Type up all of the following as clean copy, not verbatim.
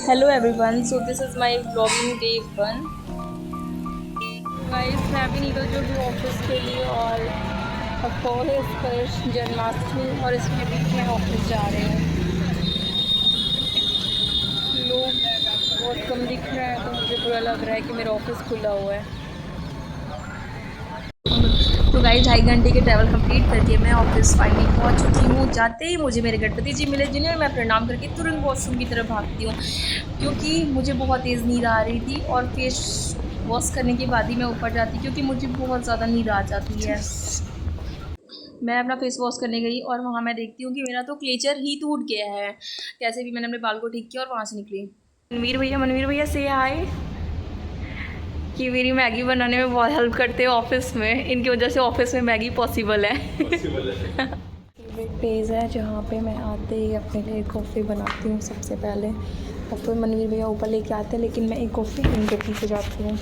Hello everyone, so this is my vlogging day 1. Guys मैं अभी निकल चुकी हूँ ऑफिस के लिए और अफकोर्स इस पर जन्माष्टमी और इसके बीच में ऑफिस जा रहे हैं। लोग बहुत कम दिख रहे हैं तो मुझे बुरा लग रहा है कि मेरा ऑफिस खुला हुआ है। तो गाइस 2.5 घंटे के ट्रैवल कंप्लीट करके मैं ऑफिस फाइनली पहुंच चुकी हूँ। जाते ही मुझे मेरे गणपति जी मिले जिन्हें मैं प्रणाम करके तुरंत वॉशरूम की तरफ भागती हूँ क्योंकि मुझे बहुत तेज़ नींद आ रही थी और फेस वॉश करने के बाद ही मैं ऊपर जाती क्योंकि मुझे बहुत ज़्यादा नींद आ जाती है। मैं अपना फेस वॉश करने गई और वहाँ मैं देखती हूँ कि मेरा तो क्लेचर ही टूट गया है। कैसे भी मैंने अपने बाल को ठीक किया और वहाँ से निकली। मनवीर भैया से हाय कि मेरी मैगी बनाने में बहुत हेल्प करते हैं ऑफिस में। इनकी वजह से ऑफिस में मैगी पॉसिबल है। पेज है जहाँ पे मैं आते ही अपने लिए कॉफ़ी बनाती हूँ सबसे पहले और फिर मनवीर भैया ऊपर लेके आते हैं, लेकिन मैं एक कॉफ़ी इनके पीछे जाती हूँ।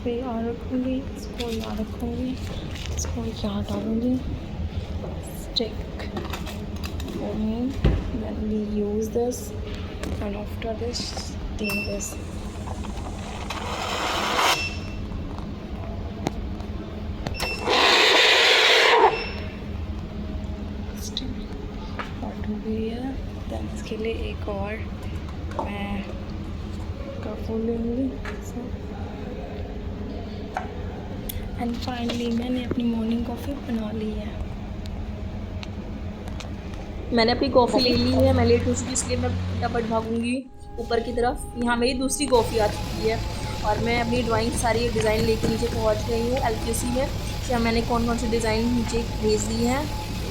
यहाँ रखूँगी, इसको यहाँ रखूँगी, इसको यहाँ डालूँगी। Stick then we use this and after this clean this. Hot हो गई है। then इसके लिए एक और मैं कप लूँगी। एंड फाइनली मैंने अपनी मॉर्निंग कॉफ़ी बना ली है। मैंने अपनी कॉफ़ी ले ली है। मैं लेट हो चुकी इसलिए मैं फटाफट भागूंगी ऊपर की तरफ। यहाँ मेरी दूसरी कॉफ़ी आ चुकी है और मैं अपनी ड्राइंग सारी डिज़ाइन लेके नीचे पहुँच गई हूँ LKC में। क्या मैंने कौन कौन से डिज़ाइन नीचे भेज दी हैं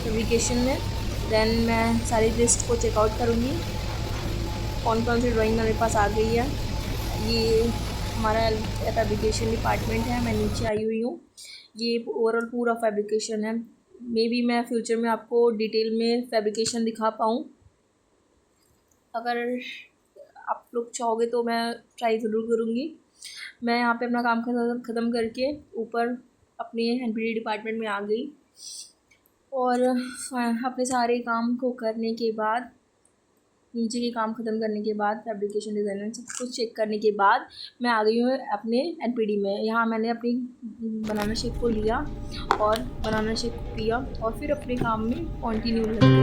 फैब्रिकेशन में। देन मैं सारी लिस्ट को चेकआउट करूँगी कौन कौन सी ड्राइंग मेरे पास आ गई है। ये हमारा फैब्रिकेशन डिपार्टमेंट है। मैं नीचे आई हुई हूँ। ये ओवरऑल पूरा फैब्रिकेशन है। मे बी मैं फ्यूचर में आपको डिटेल में फैब्रिकेशन दिखा पाऊँ। अगर आप लोग चाहोगे तो मैं ट्राई ज़रूर करूँगी। मैं यहाँ पे अपना काम ख़त्म करके ऊपर अपने NPD डिपार्टमेंट में आ गई और अपने सारे काम को करने के बाद नीचे के काम ख़त्म करने के बाद फैब्रिकेशन डिज़ाइन सब कुछ चेक करने के बाद मैं आ गई हूँ अपने NPD में। यहाँ मैंने अपनी बनाना शेक को लिया और बनाना शेक को पिया और फिर अपने काम में कंटिन्यू लग गई।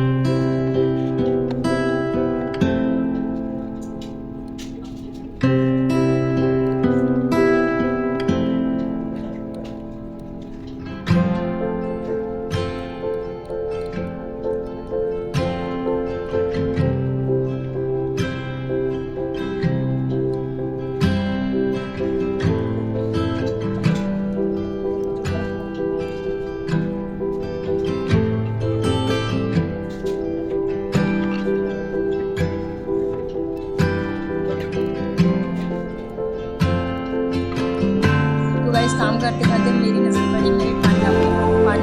काम करते करते मेरी नज़र पड़ी मेरे पांडा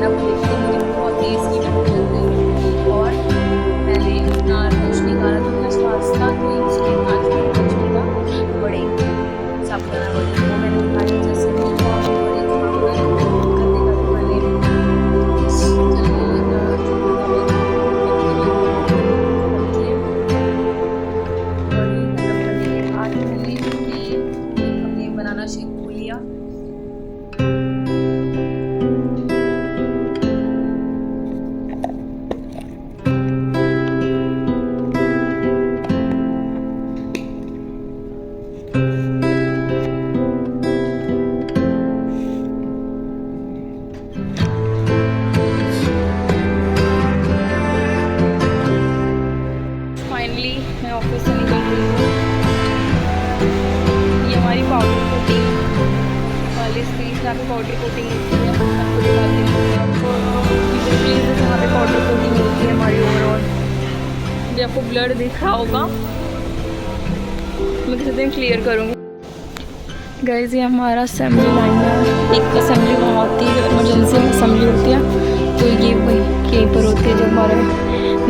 को देखते मुझे बहुत तेज़ की लग गई और मैंने अपना रोश निकाला तो मैं स्वास्थ्य हुई उसके बाद रोशनी का बड़े साफ करना पड़ी वो मैंने उठाया जैसे बड़े मैंने बनाना शेक को लिया। फाइनली मैं ऑफिस से निकल गई हूँ। ये हमारी पाउडर कोटिंग वाली स्पेस जहाँ पे पाउडर कोटिंग होती है आपको दिखाती हूँ। आपको प्लीज़ जहाँ पे पाउडर कोटिंग होती है हमारी ओवरऑल ये आपको ब्लर दिख रहा होगा, मैं किसी दिन क्लियर करूँगी। गाइस ये हमारा असेंबली लाइन है। एक असेंबली वहाँ होती है जब इमरजेंसी में असेंबली होती है, तो ये वही यहीं पर होती है जब हमारा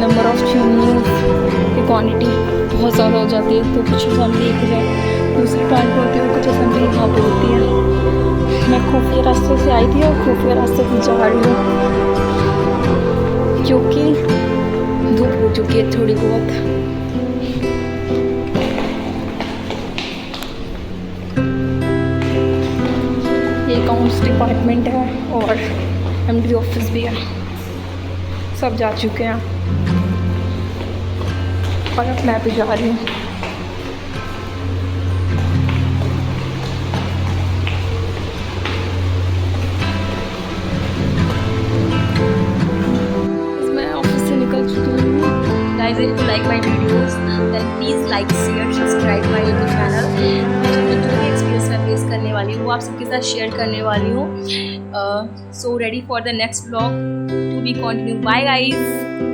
नंबर ऑफ चिमनीज की क्वांटिटी बहुत ज़्यादा हो जाती है, तो कुछ असेंबली एक जगह दूसरी प्लांट पर होती है, कुछ असेंबली वहाँ पर होती है। मैं खुफिया रास्ते से आई थी और खुफिया रास्ते से जा रही हूँ क्योंकि धूप हो चुकी है थोड़ी बहुत। ये अकाउंट्स डिपार्टमेंट है और एमडी ऑफिस भी है, सब जा चुके हैं और अब मैं भी जा रही हूँ। मैं ऑफिस से निकल चुकी हूँ। Guys if you like my videos then please like share subscribe my YouTube channel. मैं जो भी एक्सपीरियंस मैं फेस करने वाली हूँ वो आप सबके साथ शेयर करने वाली हूँ। So ready for the next vlog to be continue. Bye guys.